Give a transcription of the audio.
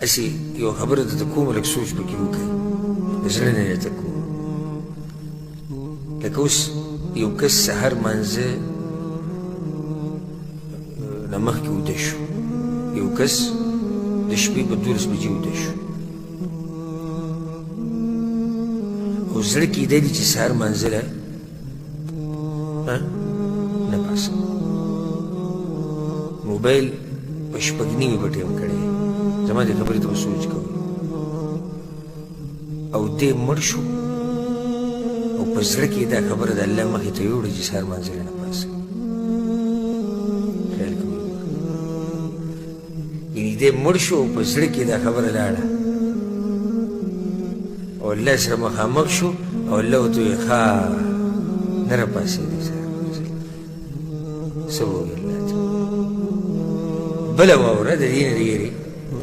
اسې یو خبره درته کوم لږ سوچ پکې وکړئ د زړه نه درته کوم لکه اوس یو کس سحر مانځه نه مخکې ویده شو یو کس د شپې په 12 بجې ویده شو او زړه کېدی دی چې سحر مانځله نه پاسه موبایل په شپږ نیمې په ټیم کړی زما دې خبرې ته به سوچ کوئ او دې مړ شو او په زړه کې دا خبره د الله مخې ته یوړه چې سهار مانځلی نه پاسه خیال کوئ یعنې دې مړ شو او په زړه کې دا خبره لاړه او الله سره مخامخ شو او الله ورته وویل ښه نه راپاڅېدې سهار مانځلی څه وویل الله ته بله واوره د دې نه د یېرې